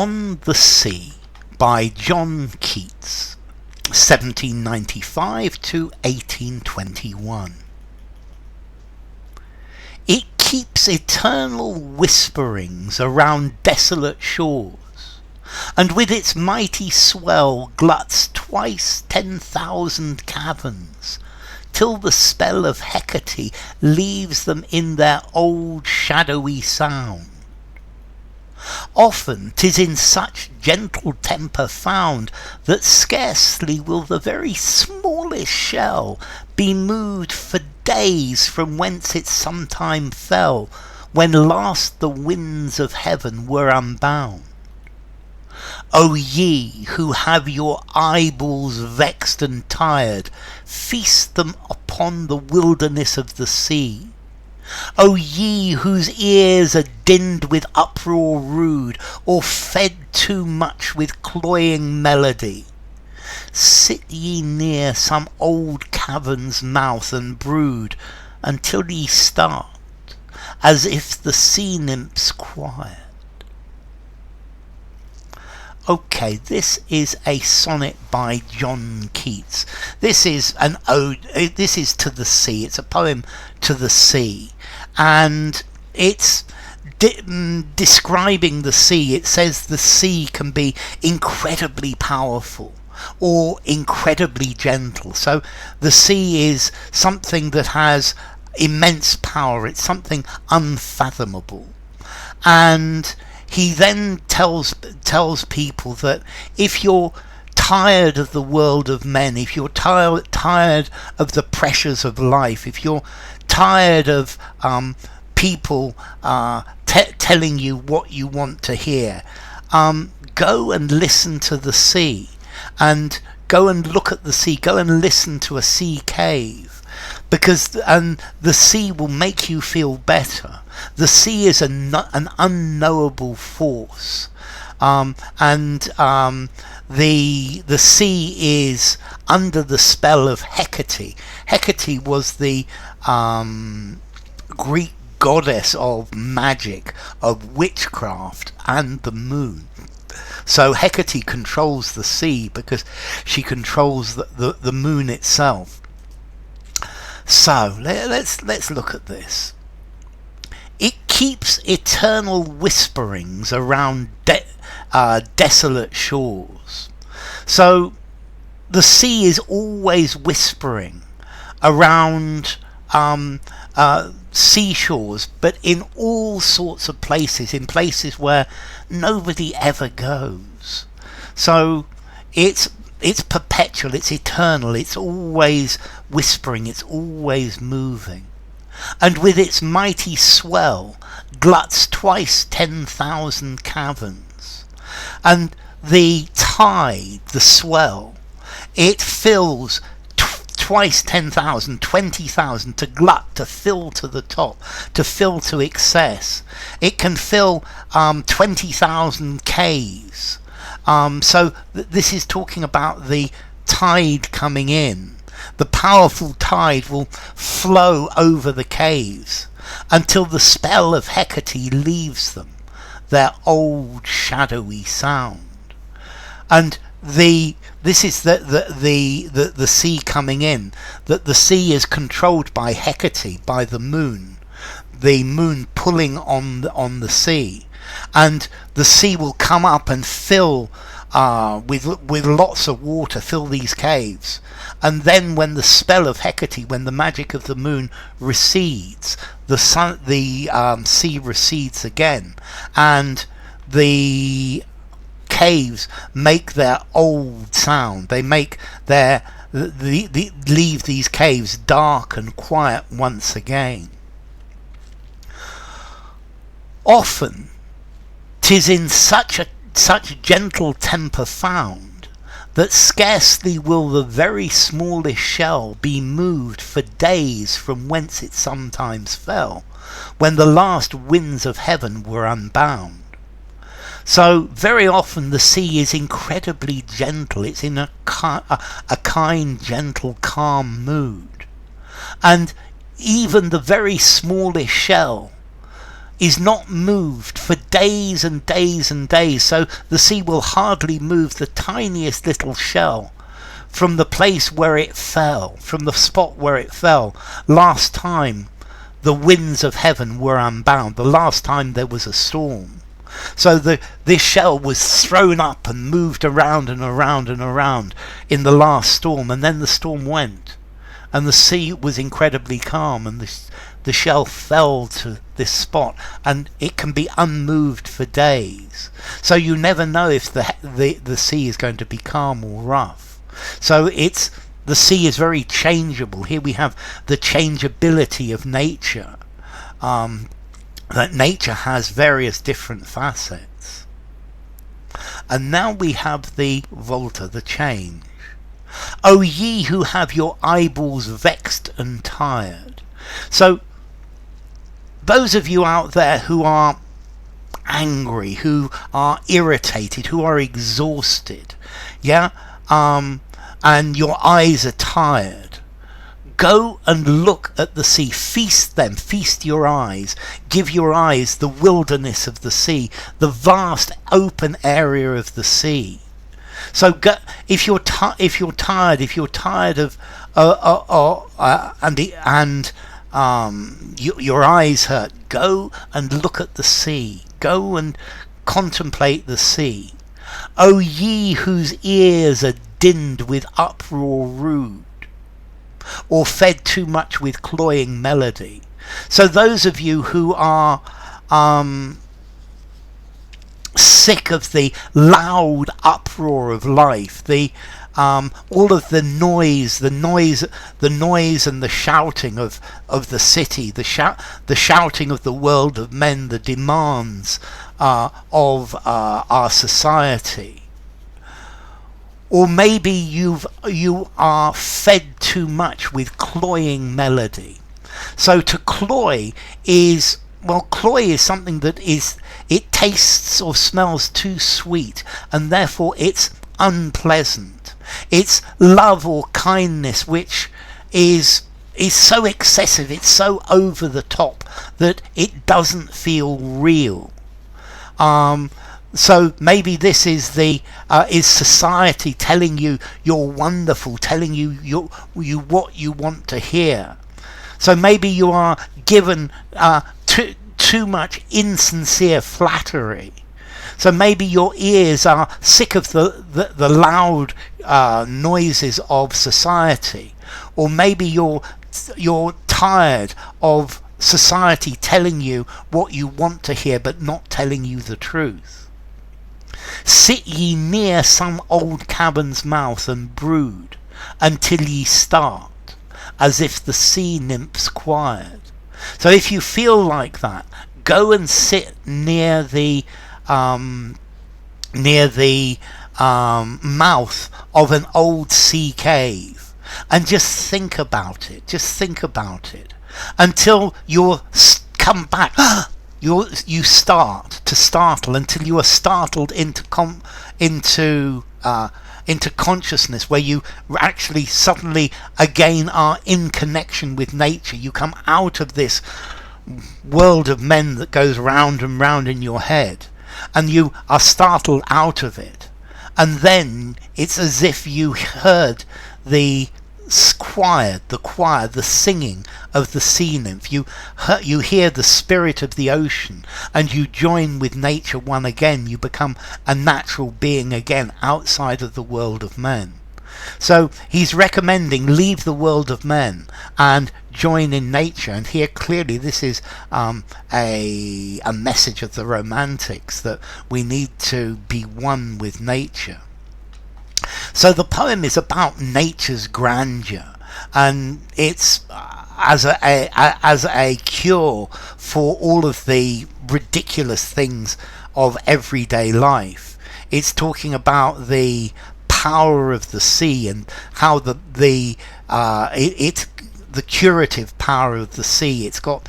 On the Sea by John Keats, 1795 to 1821. It keeps eternal whisperings around desolate shores, and with its mighty swell gluts twice 10,000 caverns, till the spell of Hecate leaves them in their old shadowy sound. Often 'tis in such gentle temper found, that scarcely will the very smallest shell be moved for days from whence it sometime fell, when last the winds of heaven were unbound. O ye who have your eyeballs vexed and tired, feast them upon the wilderness of the sea. O ye whose ears are dinn'd with uproar rude, or fed too much with cloying melody, sit ye near some old cavern's mouth and brood, until ye start, as if the sea-nymphs quiet. Okay, this is a sonnet by John Keats. This is an ode. This is to the sea. It's a poem to the sea, and it's describing the sea. It says the sea can be incredibly powerful or incredibly gentle. So the sea is something that has immense power. It's something unfathomable, and he then tells people that if you're tired of the world of men, if you're tired of the pressures of life, if you're tired of people telling you what you want to hear, go and listen to the sea, and go and look at the sea, go and listen to a sea cave, because the sea will make you feel better. The sea is an unknowable force, and the sea is under the spell of Hecate. Hecate was the Greek goddess of magic, of witchcraft, and the moon. So Hecate controls the sea because she controls the moon itself. So let's look at this. It keeps eternal whisperings around desolate shores. So the sea is always whispering around seashores, but in all sorts of places, in places where nobody ever goes. So it's perpetual, it's eternal, it's always whispering, it's always moving. And with its mighty swell gluts twice 10,000 caverns. And the tide, the swell, it fills twice 10,000, 20,000, to glut, to fill to the top, to fill to excess. It can fill 20,000 caves. So this is talking about the tide coming in. The powerful tide will flow over the caves until the spell of Hecate leaves them, their old shadowy sound. And this is the sea coming in, that the sea is controlled by Hecate, by the moon pulling on the sea, and the sea will come up and fill with lots of water, fill these caves. And then when the spell of Hecate, when the magic of the moon recedes, the sea recedes again, and the caves make their old sound. They make leave these caves dark and quiet once again. Often 'tis in such gentle temper found, that scarcely will the very smallest shell be moved for days from whence it sometimes fell, when the last winds of heaven were unbound. So very often the sea is incredibly gentle. It's in a kind, gentle, calm mood, and even the very smallest shell is not moved for days and days and days. So the sea will hardly move the tiniest little shell from the place where it fell, from the spot where it fell. Last time the winds of heaven were unbound, the last time there was a storm. So this shell was thrown up and moved around and around and around in the last storm, and then the storm went, and the sea was incredibly calm, and the shell fell to this spot, and it can be unmoved for days. So you never know if the sea is going to be calm or rough. So the sea is very changeable. Here we have the changeability of nature. That nature has various different facets. And now we have the volta, the change. O ye who have your eyeballs vexed and tired. So those of you out there who are angry, who are irritated, who are exhausted, and your eyes are tired, go and look at the sea. Feast them, feast your eyes. Give your eyes the wilderness of the sea, the vast open area of the sea. So go, if you're tired, if you're tired of your eyes hurt, go and look at the sea. Go and contemplate the sea. O ye whose ears are dinn'd with uproar rude, or fed too much with cloying melody. So those of you who are sick of the loud uproar of life, all of the noise and the shouting of the city, the shouting of the world of men, the demands of our society. Or maybe you are fed too much with cloying melody. So to cloy is something that it tastes or smells too sweet, and therefore it's unpleasant. It's love or kindness which is so excessive, it's so over the top that it doesn't feel real. So maybe this is is society telling you you're wonderful, telling you what you want to hear. So maybe you are given too much insincere flattery. So maybe your ears are sick of the loud noises of society, or maybe you're tired of society telling you what you want to hear but not telling you the truth. Sit ye near some old cavern's mouth and brood until ye start, as if the sea-nymphs quir'd. So if you feel like that, go and sit near the mouth of an old sea cave and just think about it until you come back. You start to startle until you are startled into consciousness, where you actually suddenly again are in connection with nature. You come out of this world of men that goes round and round in your head, and you are startled out of it, and then it's as if you heard the choir, the singing of the sea nymph. You hear the spirit of the ocean, and you join with nature one again. You become a natural being again outside of the world of men. So he's recommending leave the world of men and join in nature. And here clearly this is a message of the Romantics, that we need to be one with nature. So the poem is about nature's grandeur, and it's as a cure for all of the ridiculous things of everyday life. It's talking about the power of the sea and how the curative power of the sea. It's got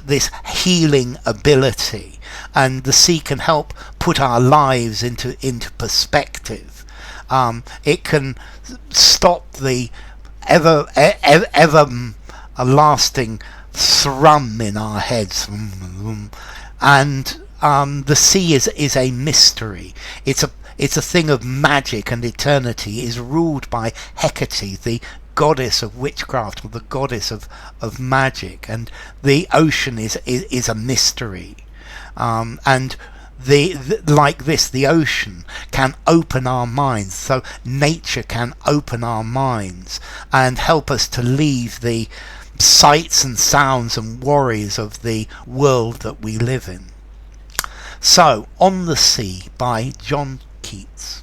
this healing ability, and the sea can help put our lives into perspective. It can stop the ever lasting thrum in our heads, and the sea is a mystery. It's a thing of magic and eternity. It is ruled by Hecate, the goddess of witchcraft, or the goddess of magic, and the ocean is a mystery. And like this, the ocean can open our minds. So nature can open our minds and help us to leave the sights and sounds and worries of the world that we live in. So, On the Sea by John Keats.